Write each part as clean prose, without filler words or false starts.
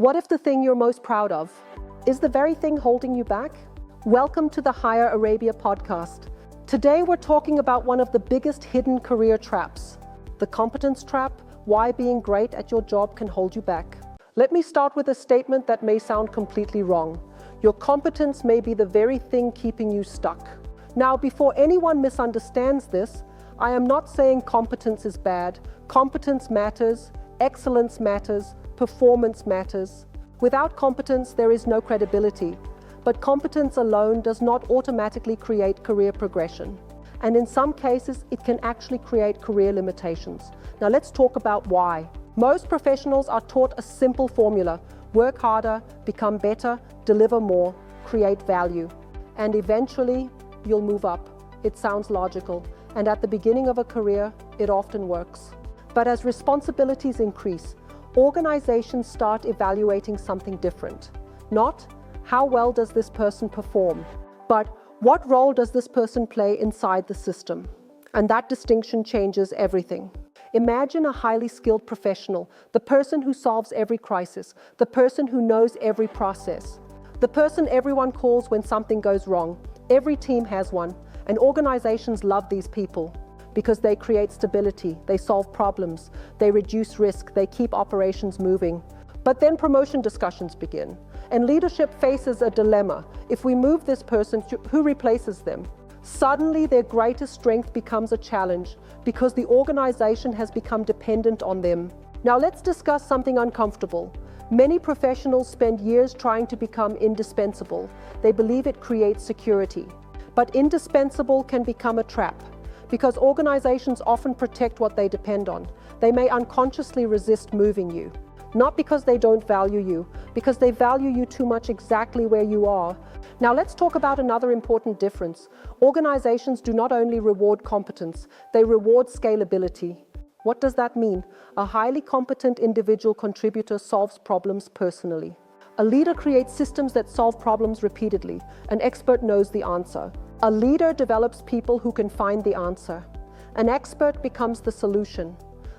What if the thing you're most proud of is the very thing holding you back? Welcome to the Higher Arabia podcast. Today we're talking about one of the biggest hidden career traps, the competence trap, why being great at your job can hold you back. Let me start with a statement that may sound completely wrong. Your competence may be the very thing keeping you stuck. Now, before anyone misunderstands this, I am not saying competence is bad. Competence matters, excellence matters, performance matters. Without competence, there is no credibility. But competence alone does not automatically create career progression. And in some cases, it can actually create career limitations. Now let's talk about why. Most professionals are taught a simple formula: work harder, become better, deliver more, create value. And eventually, you'll move up. It sounds logical. And at the beginning of a career, it often works. But as responsibilities increase, organizations start evaluating something different. Not how well does this person perform, but what role does this person play inside the system? And that distinction changes everything. Imagine a highly skilled professional, the person who solves every crisis, the person who knows every process, the person everyone calls when something goes wrong. Every team has one, and organizations love these people because they create stability, they solve problems, they reduce risk, they keep operations moving. But then promotion discussions begin, and leadership faces a dilemma. If we move this person, who replaces them? Suddenly, their greatest strength becomes a challenge because the organization has become dependent on them. Now let's discuss something uncomfortable. Many professionals spend years trying to become indispensable. They believe it creates security. But indispensable can become a trap because organizations often protect what they depend on. They may unconsciously resist moving you. Not because they don't value you, because they value you too much exactly where you are. Now let's talk about another important difference. Organizations do not only reward competence, they reward scalability. What does that mean? A highly competent individual contributor solves problems personally. A leader creates systems that solve problems repeatedly. An expert knows the answer. A leader develops people who can find the answer. An expert becomes the solution.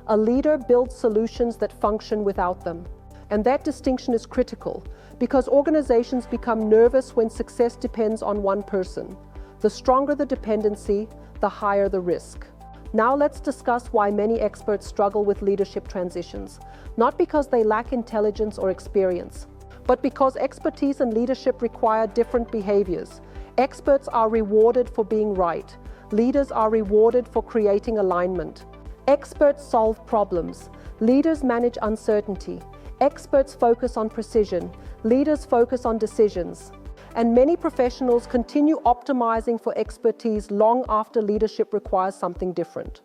A leader builds solutions that function without them. And that distinction is critical because organizations become nervous when success depends on one person. The stronger the dependency, the higher the risk. Now let's discuss why many experts struggle with leadership transitions. Not because they lack intelligence or experience, but because expertise and leadership require different behaviors. Experts are rewarded for being right. Leaders are rewarded for creating alignment. Experts solve problems. Leaders manage uncertainty. Experts focus on precision. Leaders focus on decisions. And many professionals continue optimizing for expertise long after leadership requires something different.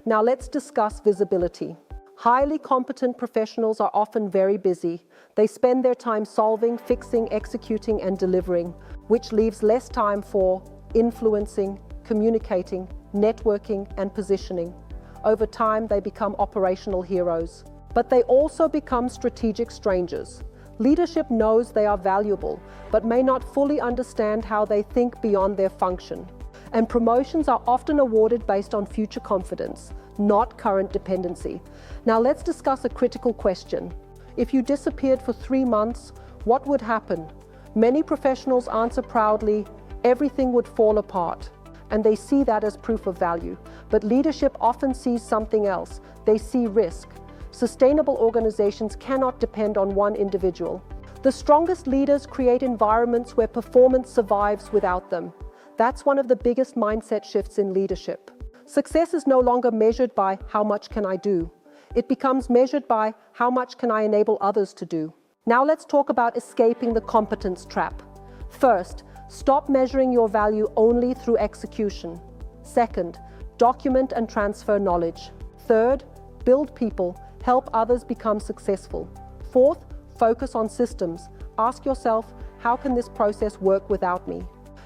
Now let's discuss visibility. Highly competent professionals are often very busy. They spend their time solving, fixing, executing, and delivering, which leaves less time for influencing, communicating, networking, and positioning. Over time, they become operational heroes. But they also become strategic strangers. Leadership knows they are valuable, but may not fully understand how they think beyond their function. And promotions are often awarded based on future confidence, not current dependency. Now let's discuss a critical question. If you disappeared for 3 months, what would happen? Many professionals answer proudly, everything would fall apart. And they see that as proof of value. But leadership often sees something else. They see risk. Sustainable organizations cannot depend on one individual. The strongest leaders create environments where performance survives without them. That's one of the biggest mindset shifts in leadership. Success is no longer measured by how much can I do. It becomes measured by how much can I enable others to do. Now let's talk about escaping the competence trap. First, stop measuring your value only through execution. Second, document and transfer knowledge. Third, build people, help others become successful. Fourth, focus on systems. Ask yourself, how can this process work without me?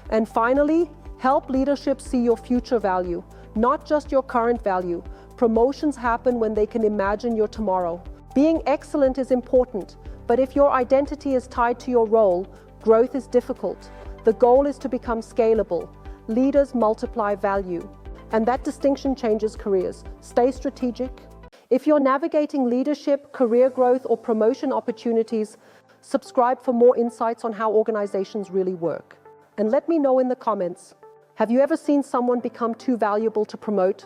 And finally, help leadership see your future value, not just your current value. Promotions happen when they can imagine your tomorrow. Being excellent is important, but if your identity is tied to your role, growth is difficult. The goal is to become scalable. Leaders multiply value. And that distinction changes careers. Stay strategic, If you're navigating leadership, career growth, or promotion opportunities, subscribe for more insights on how organizations really work. And let me know in the comments, have you ever seen someone become too valuable to promote?